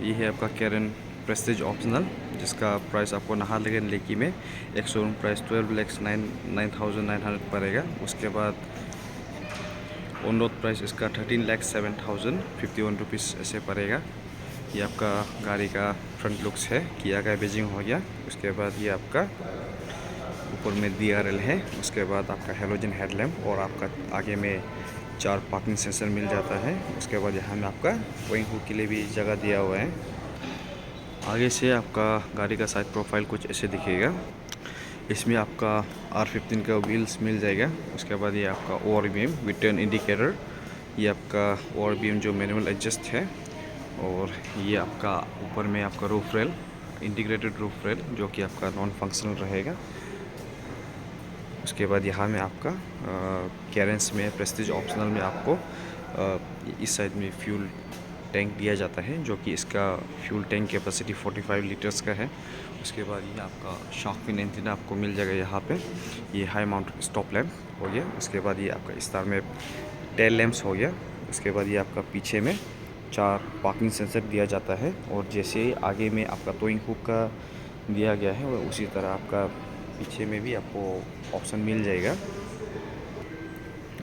ये है आपका कैरन प्रेस्टीज ऑप्शनल, जिसका प्राइस आपको नाहरलगुन लेकी में एक शोरूम प्राइस 12,09,900 पड़ेगा। उसके बाद ऑन रोड प्राइस इसका 13,07,051 रुपीज़ ऐसे पड़ेगा। ये आपका गाड़ी का फ्रंट लुक्स है, किया का बेजिंग हो गया। उसके बाद ये आपका ऊपर में DRL है। उसके बाद आपका हेलोजन हेडलैम्प और आपका आगे में 4 पार्किंग सेंसर मिल जाता है। उसके बाद यहाँ में आपका टोइंग हुक के लिए भी जगह दिया हुआ है। आगे से आपका गाड़ी का साइड प्रोफाइल कुछ ऐसे दिखेगा। इसमें आपका R15 का व्हील्स मिल जाएगा। उसके बाद ये आपका over beam with turn indicator, ये आपका ओवर बीम जो मैनुअल एडजस्ट है। और ये आपका ऊपर में आपका roof rail, integrated roof rail, जो कि आपका नॉन फंक्शनल रहेगा। उसके बाद यहाँ में आपका कैरेंस में प्रेस्टीज ऑप्शनल में आपको इस साइड में फ्यूल टैंक दिया जाता है, जो कि इसका फ्यूल टैंक कैपेसिटी 45 लीटर्स का है। उसके बाद ये आपका शार्क फिन एंटीना आपको मिल जाएगा यहाँ पे। ये हाई माउंट स्टॉप लैम्प हो गया। उसके बाद ये आपका स्टार में टेल लैम्प्स हो गया। उसके बाद ये आपका पीछे में 4 पार्किंग सेंसर दिया जाता है। और जैसे आगे में आपका टोइंग हुक का दिया गया है, और उसी तरह आपका पीछे में भी आपको ऑप्शन मिल जाएगा।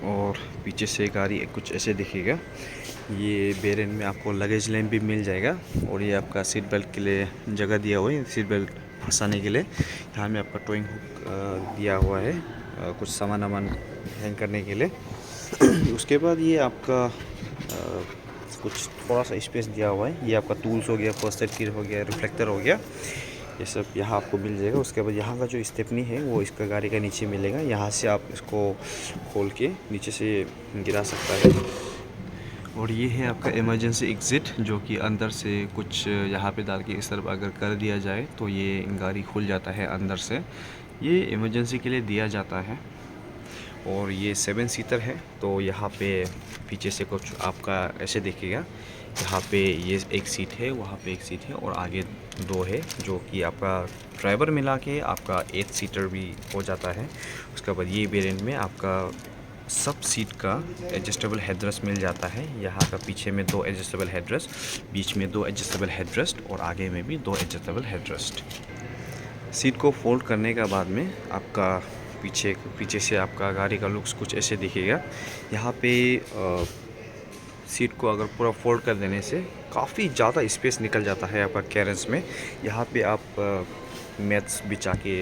और पीछे से गाड़ी कुछ ऐसे दिखेगा। ये बेरेन में आपको लगेज लैम्प भी मिल जाएगा। और ये आपका सीट बेल्ट के लिए जगह दिया हुआ है, सीट बेल्ट फंसाने के लिए। यहाँ में आपका टोइंग हुक दिया हुआ है, कुछ सामान वामान हैंग करने के लिए। उसके बाद ये आपका कुछ थोड़ा सा स्पेस दिया हुआ है। ये आपका टूल्स हो गया, फर्स्ट एड किट हो गया, रिफ्लेक्टर हो गया, ये सब यहाँ आपको मिल जाएगा। उसके बाद यहाँ का जो स्टेपनी है वो इसका गाड़ी का नीचे मिलेगा। यहाँ से आप इसको खोल के नीचे से गिरा सकता है। और ये है आपका इमरजेंसी एग्ज़िट, जो कि अंदर से कुछ यहाँ पे डाल के इस तरफ अगर कर दिया जाए तो ये गाड़ी खुल जाता है अंदर से। ये इमरजेंसी के लिए दिया जाता है। और ये 7 सीटर है। तो यहाँ पे पीछे से कुछ आपका ऐसे दिखेगा। यहाँ पे ये एक सीट है, वहाँ पे एक सीट है, और आगे 2 है, जो कि आपका ड्राइवर मिला के आपका 8 सीटर भी हो जाता है। उसके बाद ये वेरिएंट में आपका सब सीट का एडजस्टेबल हेडरेस्ट मिल जाता है। यहाँ का पीछे में 2 एडजस्टेबल हेडरेस्ट, बीच में 2 एडजस्टेबल हेडरेस्ट, और आगे में भी 2 एडजस्टेबल हेडरेस्ट। सीट को फोल्ड करने के बाद में आपका पीछे से आपका गाड़ी का लुक्स कुछ ऐसे दिखेगा। यहाँ पे सीट को अगर पूरा फोल्ड कर देने से काफ़ी ज़्यादा स्पेस निकल जाता है आपका कैरेंस में। यहाँ पे आप मैट्स बिछा के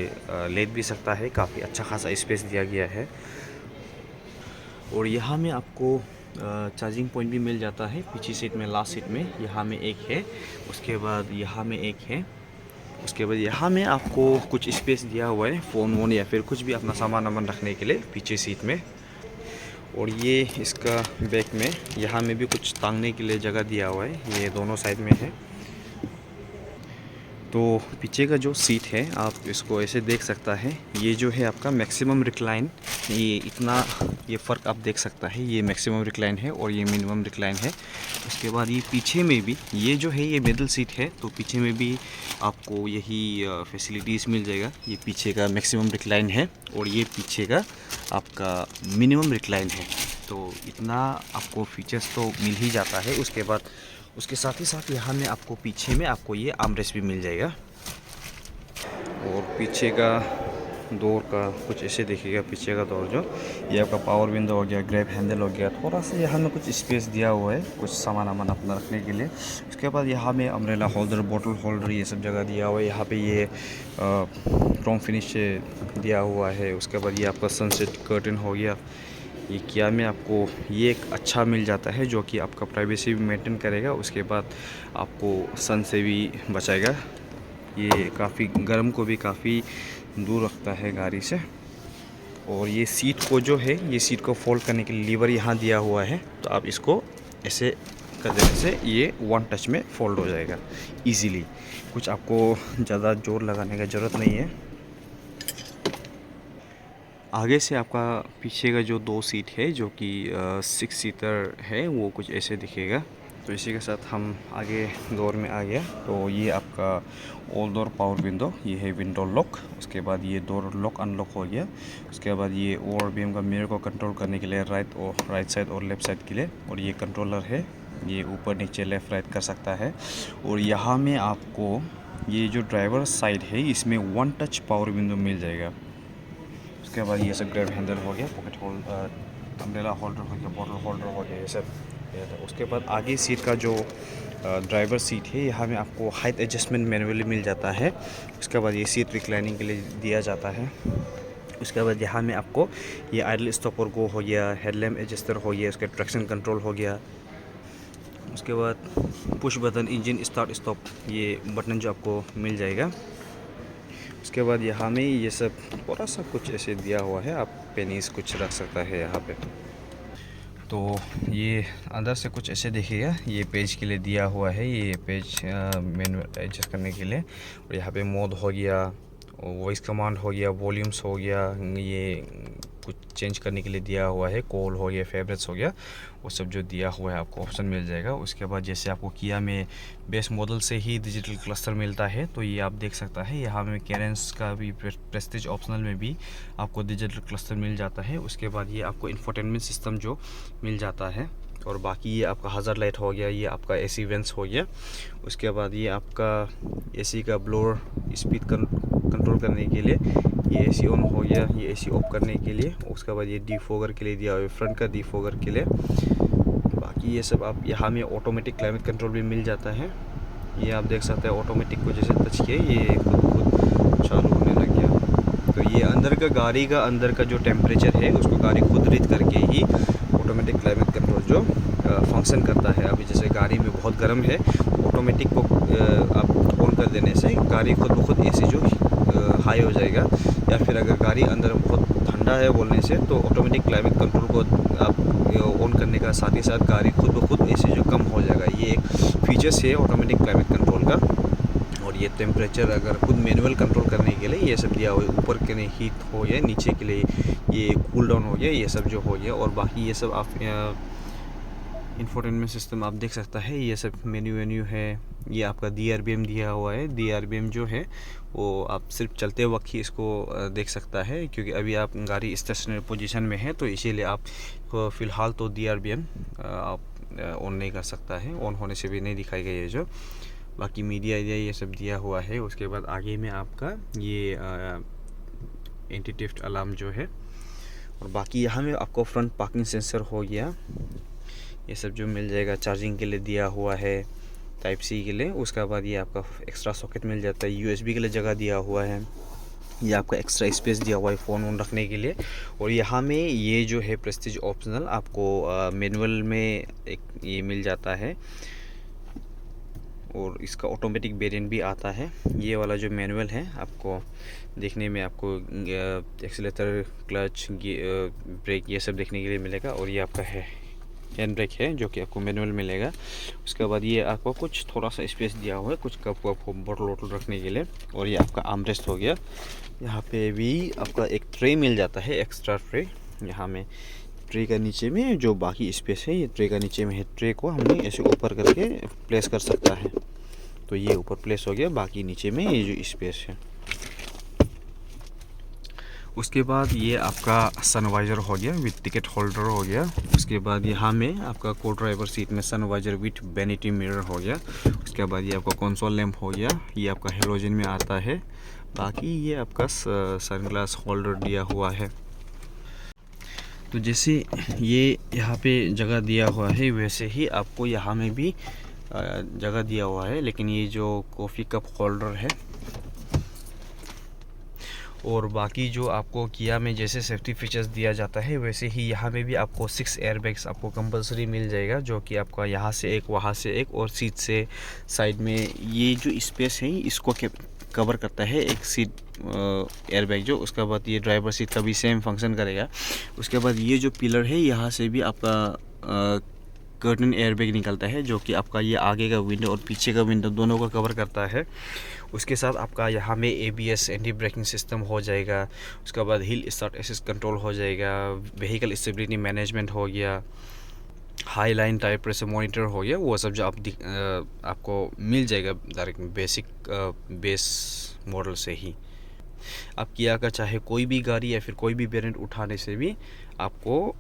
लेट भी सकता है, काफ़ी अच्छा खासा स्पेस दिया गया है। और यहाँ में आपको चार्जिंग पॉइंट भी मिल जाता है। पीछे सीट में, लास्ट सीट में यहाँ में एक है, उसके बाद यहाँ में एक है। उसके बाद यहाँ में आपको कुछ स्पेस दिया हुआ है, फ़ोन वोन या फिर कुछ भी अपना सामान वामान रखने के लिए पीछे सीट में। और ये इसका बैक में यहाँ में भी कुछ टांगने के लिए जगह दिया हुआ है, ये दोनों साइड में है। तो पीछे का जो सीट है आप इसको ऐसे देख सकता है। ये जो है आपका मैक्सिमम रिक्लाइन, ये फ़र्क आप देख सकता है। ये मैक्सिमम रिक्लाइन है और ये मिनिमम रिक्लाइन है। उसके बाद ये पीछे में भी, ये जो है ये मिडल सीट है, तो पीछे में भी आपको यही फैसिलिटीज़ मिल जाएगा। ये पीछे का मैक्सिमम रिक्लाइन है और ये पीछे का आपका मिनिमम रिक्लाइन है। तो इतना आपको फीचर्स तो मिल ही जाता है। उसके बाद उसके साथ ही साथ यहाँ में आपको पीछे में आपको ये आर्मरेस्ट भी मिल जाएगा। और पीछे का डोर का कुछ ऐसे दिखेगा। पीछे का डोर जो ये आपका पावर विंडो हो गया, ग्रैब हैंडल हो गया, थोड़ा सा यहाँ में कुछ स्पेस दिया हुआ है कुछ सामान वामान अपना रखने के लिए। उसके बाद यहाँ में अम्ब्रेला होल्डर, बोतल होल्डर, ये सब जगह दिया हुआ है। यहाँ पे ये क्रोम फिनिश दिया हुआ है। उसके बाद ये आपका सनसेट कर्टन हो गया। ये किया में आपको ये एक अच्छा मिल जाता है, जो कि आपका प्राइवेसी भी मेंटेन करेगा। उसके बाद आपको सन से भी बचाएगा। ये काफ़ी गर्म को भी काफ़ी दूर रखता है गाड़ी से। और ये सीट को जो है, ये सीट को फोल्ड करने के लिए लीवर यहाँ दिया हुआ है। तो आप इसको ऐसे कर देने से ये 1 टच में फोल्ड हो जाएगा इजीली। कुछ आपको ज़्यादा जोर लगाने का ज़रूरत नहीं है। आगे से आपका पीछे का जो 2 सीट है, जो कि 6 सीटर है, वो कुछ ऐसे दिखेगा। तो इसी के साथ हम आगे डोर में आ गया। तो ये आपका ऑल डोर पावर विंडो, ये है विंडो लॉक। उसके बाद ये डोर लॉक अनलॉक हो गया। उसके बाद ये ओवर बीम का मिरर को कंट्रोल करने के लिए राइट साइड और लेफ़्ट साइड के लिए। और ये कंट्रोलर है ये ऊपर नीचे लेफ़्ट राइट कर सकता है। और यहाँ में आपको ये जो ड्राइवर साइड है इसमें 1 टच पावर विंडो मिल जाएगा। उसके बाद ये सब ग्रैब हैंडल हो गया, पॉकेट होल्डर, अम्ब्रेला होल्डर हो गया, बॉटल होल्डर हो गया, ये सब। उसके बाद आगे सीट का जो ड्राइवर सीट है यहाँ में आपको हाइट एडजस्टमेंट मैनुअली मिल जाता है। उसके बाद ये सीट रिक्लाइनिंग के लिए दिया जाता है। उसके बाद यहाँ में आपको ये आइडल स्टॉपर गो हो गया, हेडलैम्प एडजस्टर हो गया, उसके ट्रैक्शन कंट्रोल हो गया। उसके बाद push button, engine start stop, ये बटन जो आपको मिल जाएगा। उसके बाद यहाँ में ये सब थोड़ा सा कुछ ऐसे दिया हुआ है, आप पेनीज कुछ रख सकता है यहाँ पे। तो ये अंदर से कुछ ऐसे देखिएगा, ये पेज के लिए दिया हुआ है, ये पेज मेनू एडजस्ट करने के लिए। और यहाँ पे मोड हो गया, वॉइस कमांड हो गया, वॉल्यूम्स हो गया, ये कुछ चेंज करने के लिए दिया हुआ है, कॉल हो गया, फेवरेट्स हो गया, वो सब जो दिया हुआ है आपको ऑप्शन मिल जाएगा। उसके बाद जैसे आपको किया में बेस मॉडल से ही डिजिटल क्लस्टर मिलता है, तो ये आप देख सकता है यहाँ में कैरेंस का भी प्रेस्टीज ऑप्शनल में भी आपको डिजिटल क्लस्टर मिल जाता है। उसके बाद ये आपको इंफोटेनमेंट सिस्टम जो मिल जाता है। और बाकी ये आपका हज़ार लाइट हो गया, ये आपका एसी वेंट्स हो गया। उसके बाद ये आपका एसी का ब्लोअर स्पीड कंट्रोल करने के लिए, ये एसी ऑन हो गया, ये एसी ऑफ करने के लिए। उसके बाद ये डिफॉगर के लिए दिया हुआ है, फ्रंट का डिफॉगर के लिए। बाकी ये सब आप यहाँ में ऑटोमेटिक क्लाइमेट कंट्रोल भी मिल जाता है। ये आप देख सकते हैं ऑटोमेटिक को जैसे टच किए ये खुद चालू होने लग गया। तो ये अंदर का गाड़ी का अंदर का जो टेम्परेचर है उसको गाड़ी खुद रीड करके ही ऑटोमेटिक क्लाइमेट कंट्रोल जो फंक्शन करता है। अभी जैसे गाड़ी में बहुत गर्म है, ऑटोमेटिक को आप ऑन कर देने से गाड़ी खुद ब खुद एसी जो हाई हो जाएगा। या फिर अगर गाड़ी अंदर बहुत ठंडा है बोलने से, तो ऑटोमेटिक क्लाइमेट कंट्रोल को आप ऑन करने का साथ ही साथ गाड़ी खुद ब खुद एसी जो कम हो जाएगा। ये एक फीचर्स है ऑटोमेटिक क्लाइमेट कंट्रोल का। और ये टेम्परेचर अगर खुद मैनुअल कंट्रोल करने के लिए ये सब दिया हुआ है, ऊपर के लिए हीट हो गया, नीचे के लिए ये कूल डाउन हो गया, ये सब जो हो गया। और बाकी ये सब आप इंफोटेनमेंट सिस्टम आप देख सकता है, ये सब मेन्यू है। ये आपका DRBM दिया हुआ है, DRBM जो है वो आप सिर्फ चलते वक्त ही इसको देख सकता है, क्योंकि अभी आप गाड़ी स्टेशनरी पोजीशन में है, तो इसीलिए आप फ़िलहाल तो DRBM आप ऑन नहीं कर सकता है, ऑन होने से भी नहीं दिखाएगा ये जो। बाकी मीडिया एरिया ये सब दिया हुआ है। उसके बाद आगे में आपका ये एंटी थेफ्ट अलार्म जो है। और बाकी यहाँ में आपको फ्रंट पार्किंग सेंसर हो गया, ये सब जो मिल जाएगा। चार्जिंग के लिए दिया हुआ है, टाइप सी के लिए। उसके बाद ये आपका एक्स्ट्रा सॉकेट मिल जाता है, USB के लिए जगह दिया हुआ है। ये आपका एक्स्ट्रा स्पेस दिया हुआ है फ़ोन ऑन रखने के लिए। और यहाँ में ये जो है प्रेस्टीज ऑप्शनल आपको मैनुअल में एक ये मिल जाता है, और इसका ऑटोमेटिक वेरिएंट भी आता है। ये वाला जो मैनुअल है आपको देखने में आपको एक्सीलरेटर, क्लच, ब्रेक ये सब देखने के लिए मिलेगा। और ये आपका है हैंड ब्रेक है जो कि आपको मैनुअल मिलेगा। उसके बाद ये आपको कुछ थोड़ा सा स्पेस दिया हुआ है, कुछ कप वप बोतल वोटल रखने के लिए। और ये आपका आर्मरेस्ट हो गया। यहाँ पे भी आपका एक ट्रे मिल जाता है, एक्स्ट्रा ट्रे। यहाँ में ट्रे का नीचे में जो बाकी स्पेस है, ये ट्रे का नीचे में है। ट्रे को हमने ऐसे ऊपर करके प्लेस कर सकता है, तो ये ऊपर प्लेस हो गया। बाकी नीचे में ये जो स्पेस है। उसके बाद ये आपका सनवाइज़र हो गया विथ टिकट होल्डर हो गया। उसके बाद यहाँ में आपका को ड्राइवर सीट में सनवाइज़र विथ वैनिटी मिरर हो गया। उसके बाद ये आपका कंसोल लैंप हो गया, ये आपका हेलोजन में आता है। बाकी ये आपका सनग्लास होल्डर दिया हुआ है। तो जैसे ये यहाँ पे जगह दिया हुआ है, वैसे ही आपको यहाँ में भी जगह दिया हुआ है। लेकिन ये जो कॉफ़ी कप होल्डर है, और बाकी जो आपको किया में जैसे सेफ्टी फीचर्स दिया जाता है, वैसे ही यहाँ में भी आपको 6 एयरबैग्स आपको कंपलसरी मिल जाएगा, जो कि आपका यहाँ से एक, वहाँ से एक, और सीट से साइड में ये जो स्पेस है इसको कवर करता है एक सीट एयरबैग जो। उसके बाद ये ड्राइवर सीट का भी सेम फंक्शन करेगा। उसके बाद ये जो पिलर है यहाँ से भी आपका कर्टन एयरबैग निकलता है, जो कि आपका ये आगे का विंडो और पीछे का विंडो दोनों को कवर करता है। उसके साथ आपका यहाँ में ABS एंटी ब्रेकिंग सिस्टम हो जाएगा। उसके बाद हिल स्टार्ट असिस्ट कंट्रोल हो जाएगा, व्हीकल स्टेबिलिटी मैनेजमेंट हो गया, high line tyre pressure monitor हो गया। वो सब जो आपको मिल जाएगा डायरेक्ट बेसिक बेस मॉडल से ही। आप किया का चाहे कोई भी गाड़ी या फिर कोई भी वेरिएंट उठाने से भी आपको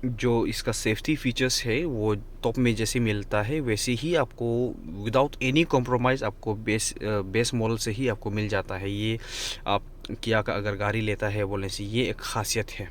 जो इसका सेफ्टी फीचर्स है वो टॉप में जैसे मिलता है वैसे ही आपको विदाउट एनी कॉम्प्रोमाइज़ आपको बेस मॉडल से ही आपको मिल जाता है। ये आप किया का अगर गाड़ी लेता है बोलने से ये एक खासियत है।